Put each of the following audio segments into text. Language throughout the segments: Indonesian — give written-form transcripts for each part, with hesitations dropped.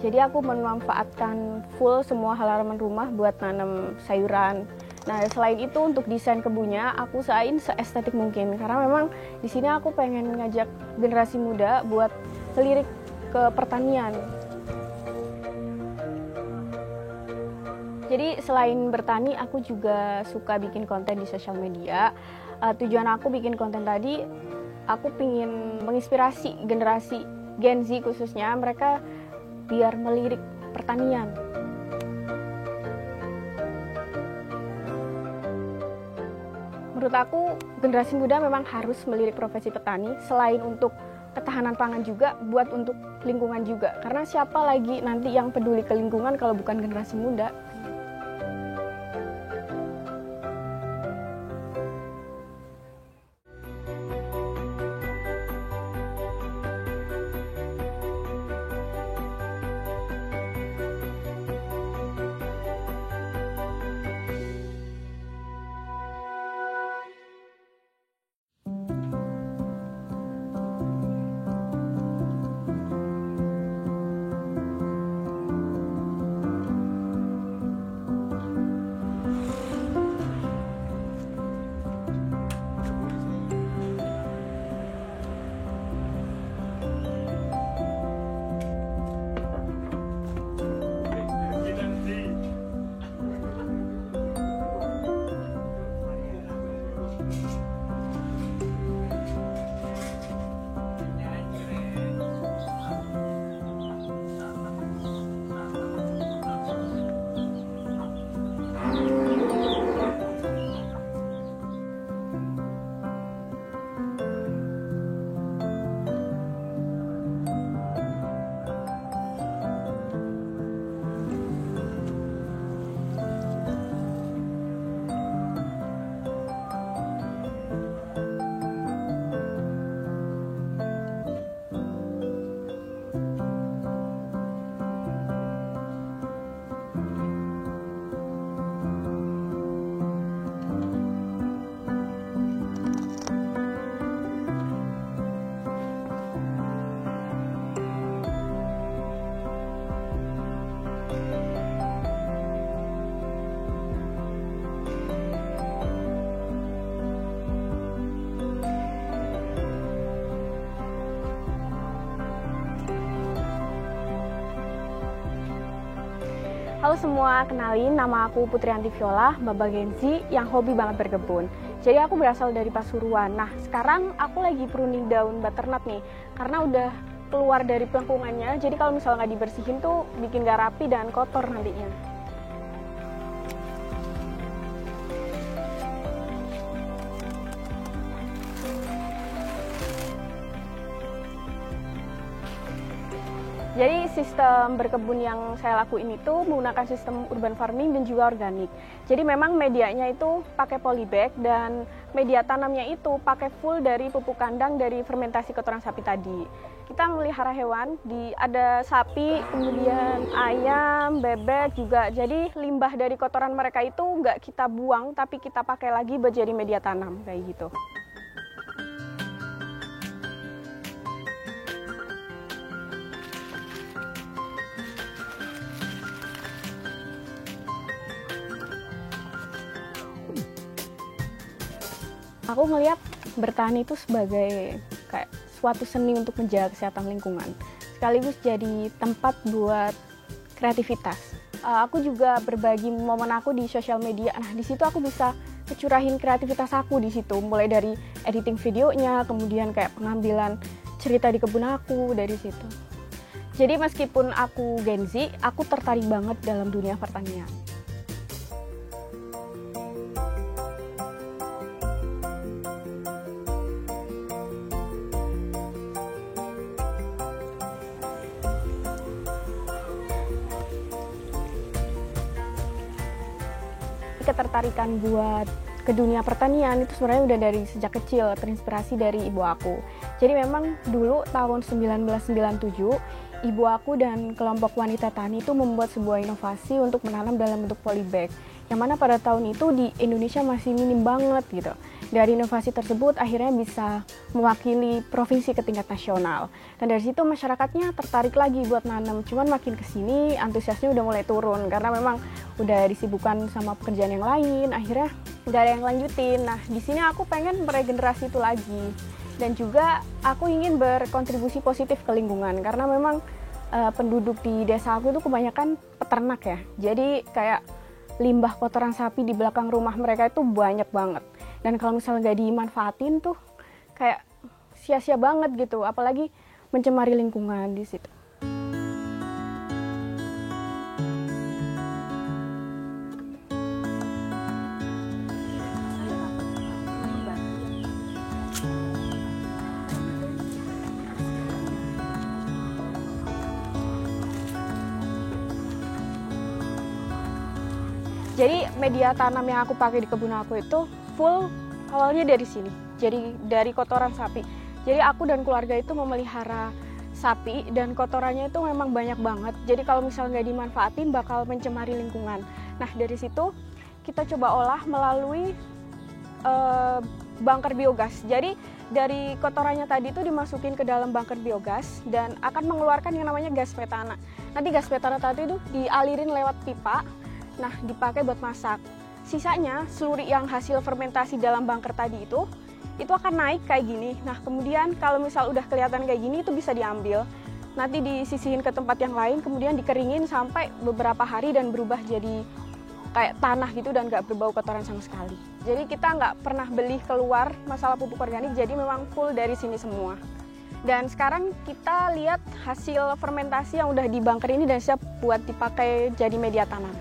Jadi aku memanfaatkan full semua halaman rumah buat nanam sayuran. Nah, selain itu untuk desain kebunnya aku usahain seestetik mungkin karena memang di sini aku pengen ngajak generasi muda buat melirik ke pertanian. Jadi selain bertani, aku juga suka bikin konten di sosial media. Tujuan aku bikin konten tadi, aku ingin menginspirasi generasi Gen Z khususnya, mereka biar melirik pertanian. Menurut aku, generasi muda memang harus melirik profesi petani, selain untuk ketahanan pangan juga, buat untuk lingkungan juga. Karena siapa lagi nanti yang peduli ke lingkungan kalau bukan generasi muda? Halo semua, kenalin nama aku Putrianti Viola, Baba Gen Z yang hobi banget berkebun. Jadi aku berasal dari Pasuruan. Nah, sekarang aku lagi pruning daun butternut nih, karena udah keluar dari pelengkungannya. Jadi kalau misalnya nggak dibersihin tuh bikin nggak rapi dan kotor nantinya. Jadi sistem berkebun yang saya lakuin itu menggunakan sistem urban farming dan juga organik. Jadi memang medianya itu pakai polybag dan media tanamnya itu pakai full dari pupuk kandang dari fermentasi kotoran sapi tadi. Kita melihara hewan, ada sapi, kemudian ayam, bebek juga. Jadi limbah dari kotoran mereka itu nggak kita buang, tapi kita pakai lagi buat jadi media tanam kayak gitu. Aku ngelihat bertani itu sebagai kayak suatu seni untuk menjaga kesehatan lingkungan, sekaligus jadi tempat buat kreativitas. Aku juga berbagi momen aku di sosial media. Nah, di situ aku bisa ngecurahin kreativitas aku di situ, mulai dari editing videonya, kemudian kayak pengambilan cerita di kebun aku dari situ. Jadi meskipun aku Gen Z, aku tertarik banget dalam dunia pertanian. Ketertarikan buat ke dunia pertanian itu sebenarnya udah dari sejak kecil, terinspirasi dari ibu aku. Jadi memang dulu tahun 1997, ibu aku dan kelompok wanita tani itu membuat sebuah inovasi untuk menanam dalam bentuk polybag. Yang mana pada tahun itu di Indonesia masih minim banget gitu. dari inovasi tersebut akhirnya bisa mewakili provinsi ke tingkat nasional. Dan dari situ masyarakatnya tertarik lagi buat nanam. Cuman makin kesini antusiasnya udah mulai turun karena memang udah disibukkan sama pekerjaan yang lain. Akhirnya nggak ada yang lanjutin. Nah di sini aku pengen meregenerasi itu lagi. Dan juga aku ingin berkontribusi positif ke lingkungan karena memang penduduk di desa aku itu kebanyakan peternak ya. Jadi kayak limbah kotoran sapi di belakang rumah mereka itu banyak banget. Dan kalau misalnya nggak dimanfaatin tuh kayak sia-sia banget gitu, apalagi mencemari lingkungan di situ. Jadi media tanam yang aku pakai di kebun aku itu full awalnya dari sini. Jadi dari kotoran sapi. Jadi aku dan keluarga itu memelihara sapi dan kotorannya itu memang banyak banget. Jadi kalau misalnya nggak dimanfaatin bakal mencemari lingkungan. Nah dari situ kita coba olah melalui bunker biogas. Jadi dari kotorannya tadi itu dimasukin ke dalam bunker biogas dan akan mengeluarkan yang namanya gas metana. Nanti gas metana tadi itu dialirin lewat pipa. Nah, dipakai buat masak. Sisanya, seluri yang hasil fermentasi dalam bunker tadi itu akan naik kayak gini. Nah, kemudian kalau misal udah kelihatan kayak gini, itu bisa diambil. Nanti disisihin ke tempat yang lain, kemudian dikeringin sampai beberapa hari dan berubah jadi kayak tanah gitu dan nggak berbau kotoran sama sekali. Jadi kita nggak pernah beli keluar masalah pupuk organik, jadi memang full dari sini semua. Dan sekarang kita lihat hasil fermentasi yang udah di bunker ini dan siap buat dipakai jadi media tanam.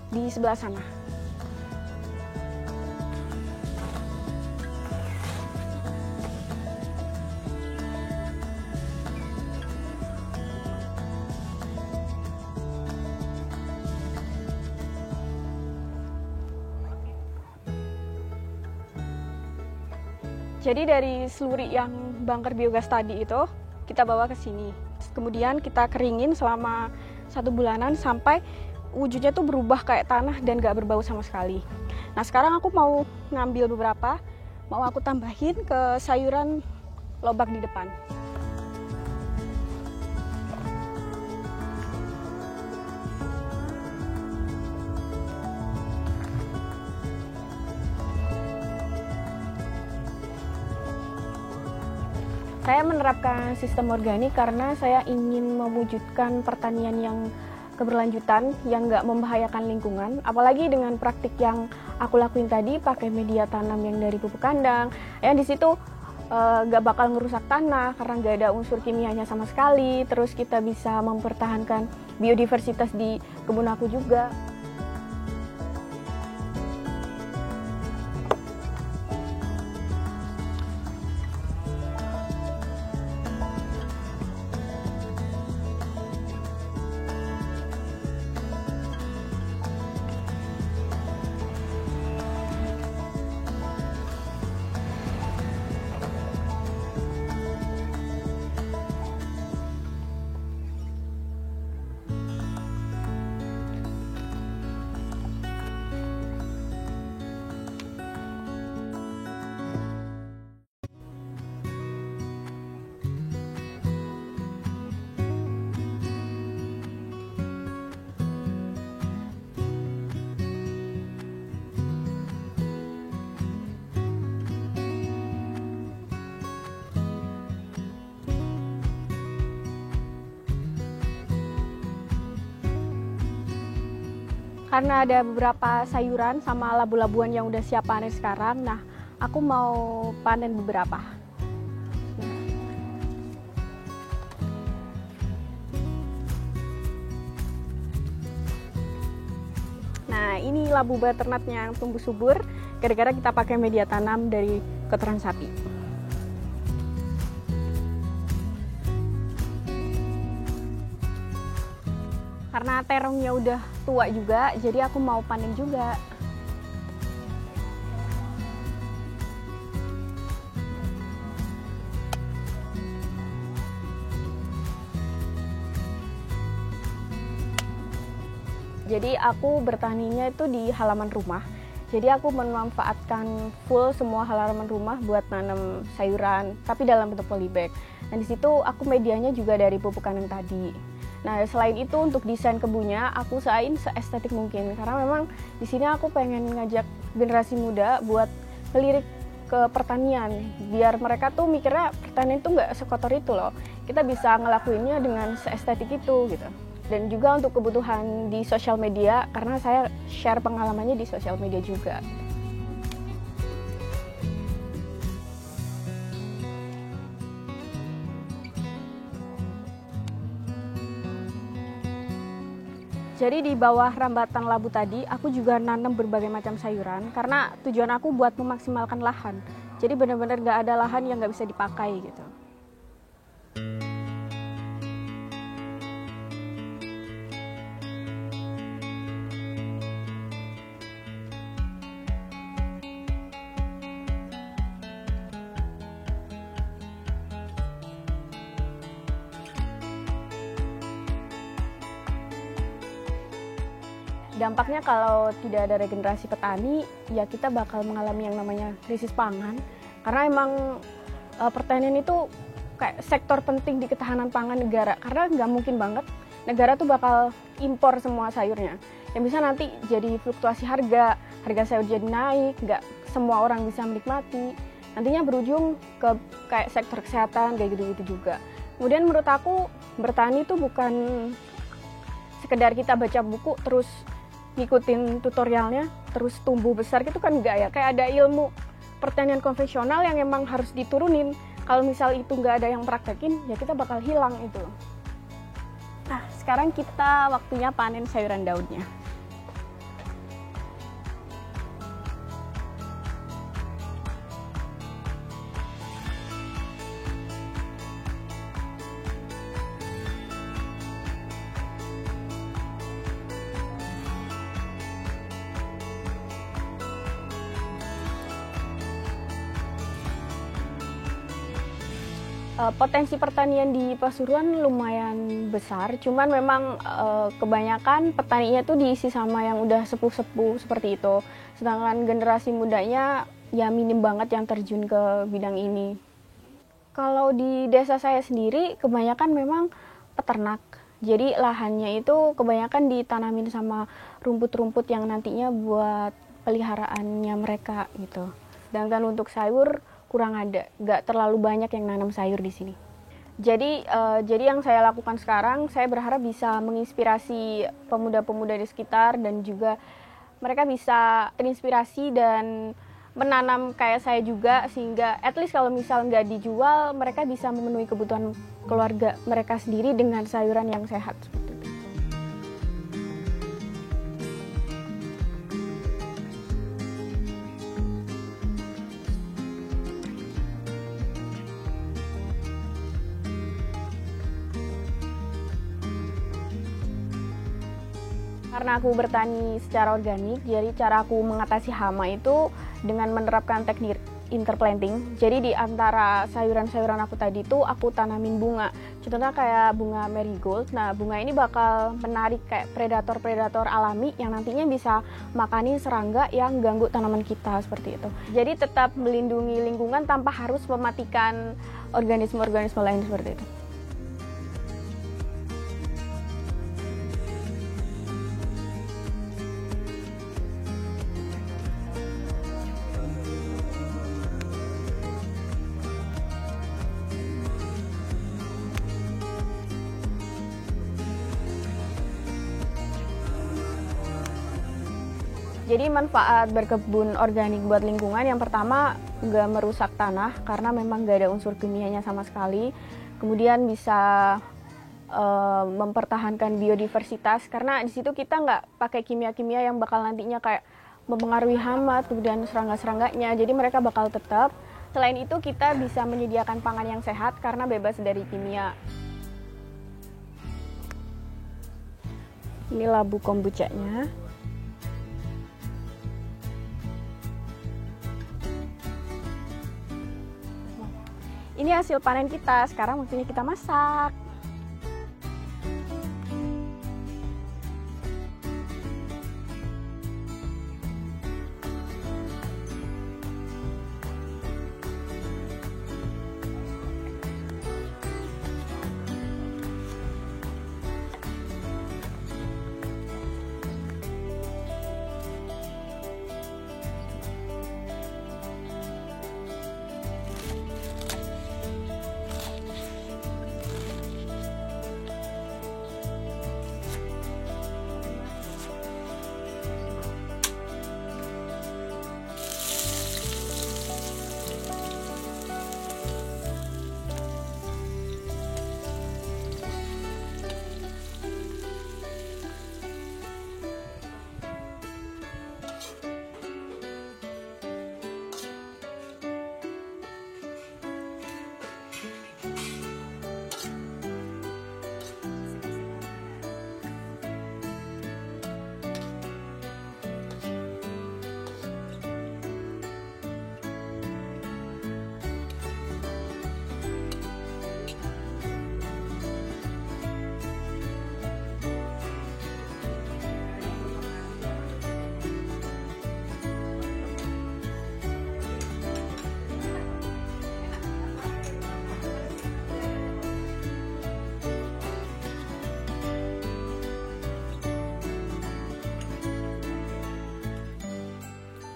Di sebelah sana. Jadi dari seluri yang bunker biogas tadi itu kita bawa ke sini. Kemudian kita keringin selama 1 bulanan sampai wujudnya tuh berubah kayak tanah dan gak berbau sama sekali. Nah sekarang aku mau ngambil beberapa, mau aku tambahin ke sayuran lobak di depan. Saya menerapkan sistem organik karena saya ingin mewujudkan pertanian yang keberlanjutan yang nggak membahayakan lingkungan, apalagi dengan praktik yang aku lakuin tadi pakai media tanam yang dari pupuk kandang, yang di situ nggak bakal ngerusak tanah karena nggak ada unsur kimianya sama sekali. Terus kita bisa mempertahankan biodiversitas di kebun aku juga. Karena ada beberapa sayuran sama labu-labuan yang udah siap panen sekarang, nah aku mau panen beberapa. Nah ini labu butternutnya yang tumbuh subur, gara-gara kita pakai media tanam dari kotoran sapi. Karena terongnya udah tua juga, jadi aku mau panen juga. Jadi aku bertaninya itu di halaman rumah. Jadi aku memanfaatkan full semua halaman rumah buat nanam sayuran, tapi dalam bentuk polybag. Dan di situ aku medianya juga dari pupuk kandang tadi. Nah, selain itu untuk desain kebunnya aku usahain seestetik mungkin, karena memang di sini aku pengen ngajak generasi muda buat ngelirik ke pertanian, biar mereka tuh mikirnya pertanian itu nggak sekotor itu loh. Kita bisa ngelakuinnya dengan seestetik itu gitu. Dan juga untuk kebutuhan di sosial media, karena saya share pengalamannya di sosial media juga. Jadi di bawah rambatan labu tadi, aku juga nanam berbagai macam sayuran, karena tujuan aku buat memaksimalkan lahan. Jadi benar-benar nggak ada lahan yang nggak bisa dipakai gitu. Dampaknya kalau tidak ada regenerasi petani, ya kita bakal mengalami yang namanya krisis pangan. Karena emang pertanian itu kayak sektor penting di ketahanan pangan negara. Karena nggak mungkin banget negara tuh bakal impor semua sayurnya. Yang bisa nanti jadi fluktuasi harga sayur jadi naik, nggak semua orang bisa menikmati. Nantinya berujung ke kayak sektor kesehatan, kayak gitu-gitu juga. Kemudian menurut aku bertani itu bukan sekedar kita baca buku terus ngikutin tutorialnya terus tumbuh besar gitu kan, enggak ya. Kayak ada ilmu pertanian konvensional yang emang harus diturunin. Kalau misal itu nggak ada yang praktekin, ya kita bakal hilang itu. Nah, sekarang kita waktunya panen sayuran daunnya. Potensi pertanian di Pasuruan lumayan besar, cuman memang kebanyakan petaninya tuh diisi sama yang udah sepuh-sepuh seperti itu. Sedangkan generasi mudanya ya minim banget yang terjun ke bidang ini. Kalau di desa saya sendiri kebanyakan memang peternak. Jadi lahannya itu kebanyakan ditanamin sama rumput-rumput yang nantinya buat peliharaannya mereka gitu. Sedangkan untuk sayur kurang ada, nggak terlalu banyak yang nanam sayur di sini. Jadi yang saya lakukan sekarang, saya berharap bisa menginspirasi pemuda-pemuda di sekitar dan juga mereka bisa terinspirasi dan menanam kayak saya juga, sehingga at least kalau misal nggak dijual, mereka bisa memenuhi kebutuhan keluarga mereka sendiri dengan sayuran yang sehat. Karena aku bertani secara organik, jadi cara aku mengatasi hama itu dengan menerapkan teknik interplanting. Jadi di antara sayuran-sayuran aku tadi itu aku tanamin bunga. Contohnya kayak bunga marigold. Nah, bunga ini bakal menarik kayak predator-predator alami yang nantinya bisa makanin serangga yang ganggu tanaman kita seperti itu. Jadi tetap melindungi lingkungan tanpa harus mematikan organisme-organisme lain seperti itu. Jadi manfaat berkebun organik buat lingkungan yang pertama nggak merusak tanah karena memang nggak ada unsur kimianya sama sekali. Kemudian bisa mempertahankan biodiversitas karena di situ kita nggak pakai kimia-kimia yang bakal nantinya kayak mempengaruhi hama kemudian serangga-serangganya. Jadi mereka bakal tetap. Selain itu kita bisa menyediakan pangan yang sehat karena bebas dari kimia. Ini labu kombuchanya. Ini hasil panen kita, sekarang waktunya kita masak.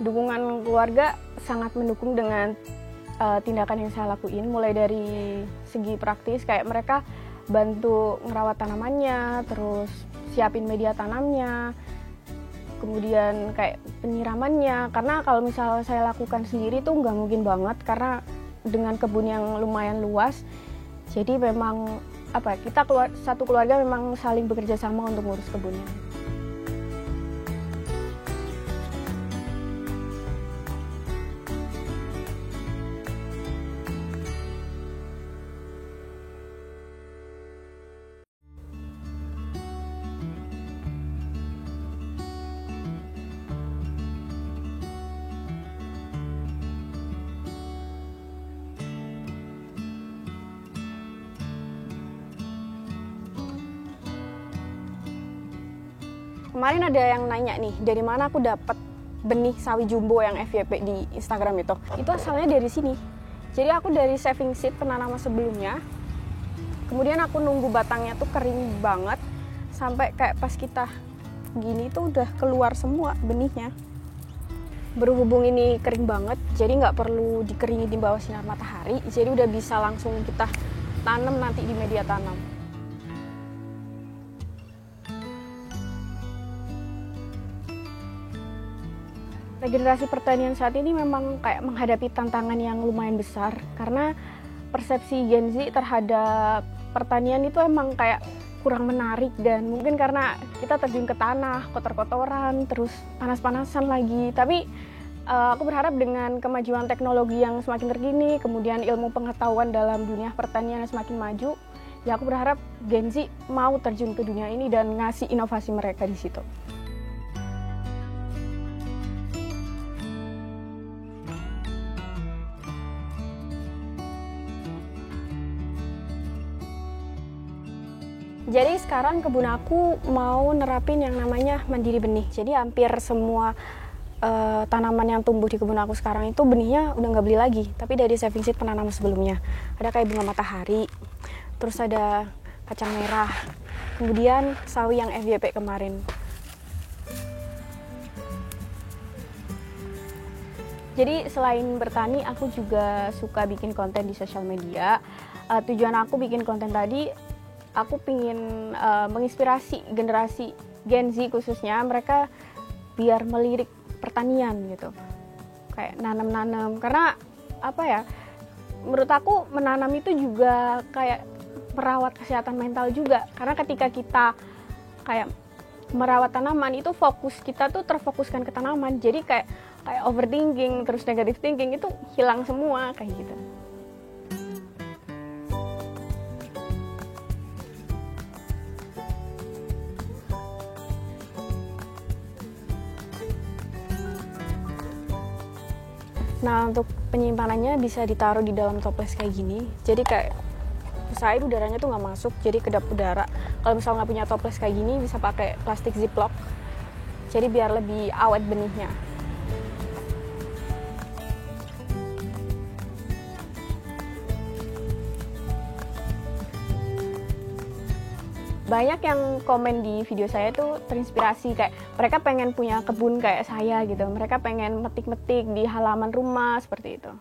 Dukungan keluarga sangat mendukung dengan tindakan yang saya lakuin, mulai dari segi praktis kayak mereka bantu ngerawat tanamannya, terus siapin media tanamnya, kemudian kayak penyiramannya. Karena kalau misalnya saya lakukan sendiri tuh nggak mungkin banget, karena dengan kebun yang lumayan luas, jadi memang kita satu keluarga memang saling bekerja sama untuk ngurus kebunnya. Kemarin ada yang nanya nih, dari mana aku dapat benih sawi jumbo yang FYP di Instagram itu. Itu asalnya dari sini. Jadi aku dari saving seed penanaman sebelumnya. Kemudian aku nunggu batangnya tuh kering banget sampai kayak pas kita gini tuh udah keluar semua benihnya. Berhubung ini kering banget, jadi nggak perlu dikeringin di bawah sinar matahari. Jadi udah bisa langsung kita tanam nanti di media tanam. Regenerasi pertanian saat ini memang kayak menghadapi tantangan yang lumayan besar, karena persepsi Gen Z terhadap pertanian itu emang kayak kurang menarik, dan mungkin karena kita terjun ke tanah, kotor-kotoran, terus panas-panasan lagi. Tapi aku berharap dengan kemajuan teknologi yang semakin terkini, kemudian ilmu pengetahuan dalam dunia pertanian yang semakin maju, ya aku berharap Gen Z mau terjun ke dunia ini dan ngasih inovasi mereka di situ. Jadi sekarang kebun aku mau nerapin yang namanya mandiri benih. Jadi hampir semua tanaman yang tumbuh di kebun aku sekarang itu benihnya udah nggak beli lagi, tapi dari saving seed penanaman sebelumnya. Ada kayak bunga matahari, terus ada kacang merah, kemudian sawi yang FYP kemarin. Jadi selain bertani, aku juga suka bikin konten di sosial media. Tujuan aku bikin konten tadi, aku pingin menginspirasi generasi Gen Z khususnya, mereka biar melirik pertanian gitu, kayak nanam-nanam. Karena menurut aku menanam itu juga kayak merawat kesehatan mental juga, karena ketika kita kayak merawat tanaman itu fokus kita tuh terfokuskan ke tanaman, jadi kayak overthinking terus negative thinking itu hilang semua kayak gitu. Nah, untuk penyimpanannya bisa ditaruh di dalam toples kayak gini. Jadi kayak usahain udaranya tuh nggak masuk, jadi kedap udara. Kalau misalnya nggak punya toples kayak gini, bisa pakai plastik ziplock. Jadi biar lebih awet benihnya. Banyak yang komen di video saya tuh terinspirasi, kayak mereka pengen punya kebun kayak saya gitu. Mereka pengen metik-metik di halaman rumah seperti itu.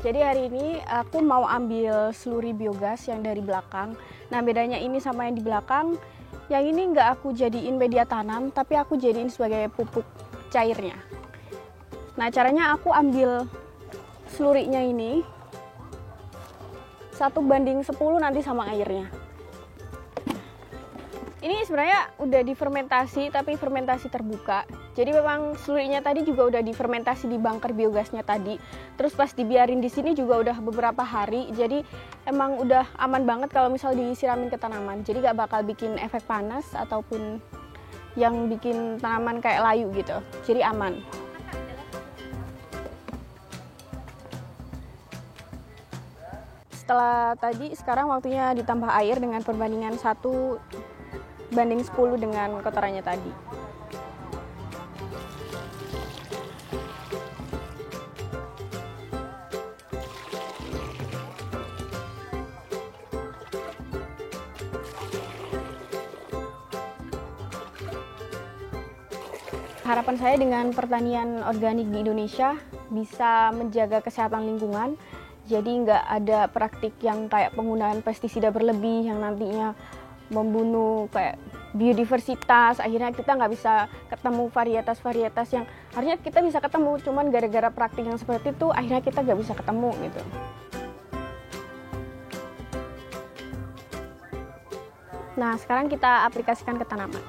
Jadi hari ini aku mau ambil sluri biogas yang dari belakang. Nah, bedanya ini sama yang di belakang, yang ini nggak aku jadiin media tanam, tapi aku jadiin sebagai pupuk cairnya. Nah, caranya aku ambil slurinya ini 1:10 nanti sama airnya. Ini sebenarnya udah difermentasi, tapi fermentasi terbuka. Jadi memang slurinya tadi juga udah difermentasi di bunker biogasnya tadi. Terus pas dibiarin di sini juga udah beberapa hari. Jadi emang udah aman banget kalau misal disiramin ke tanaman. Jadi gak bakal bikin efek panas ataupun yang bikin tanaman kayak layu gitu. Jadi aman. Setelah tadi, sekarang waktunya ditambah air dengan perbandingan 1:10 dengan kotorannya tadi. Harapan saya dengan pertanian organik di Indonesia bisa menjaga kesehatan lingkungan, jadi nggak ada praktik yang kayak penggunaan pestisida berlebih yang nantinya membunuh kayak biodiversitas. Akhirnya kita nggak bisa ketemu varietas-varietas yang harusnya kita bisa ketemu, cuman gara-gara praktik yang seperti itu akhirnya kita nggak bisa ketemu gitu. Nah, sekarang kita aplikasikan ke tanaman.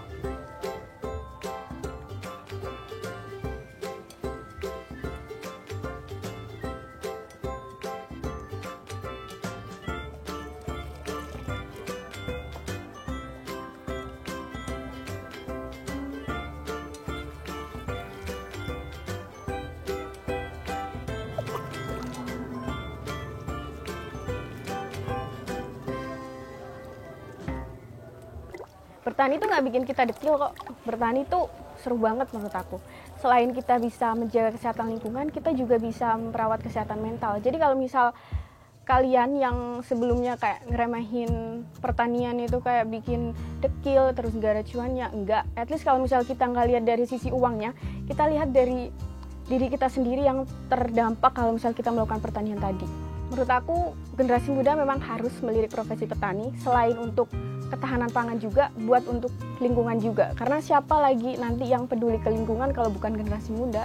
Bertani itu nggak bikin kita dekil kok. Bertani itu seru banget menurut aku. Selain kita bisa menjaga kesehatan lingkungan, kita juga bisa merawat kesehatan mental. Jadi kalau misal kalian yang sebelumnya kayak ngeremehin pertanian itu kayak bikin dekil terus nggak ada cuannya, enggak. At least kalau misal kita nggak lihat dari sisi uangnya, kita lihat dari diri kita sendiri yang terdampak kalau misal kita melakukan pertanian tadi. Menurut aku generasi muda memang harus melirik profesi petani selain untuk ketahanan pangan juga, buat untuk lingkungan juga. Karena siapa lagi nanti yang peduli ke lingkungan kalau bukan generasi muda?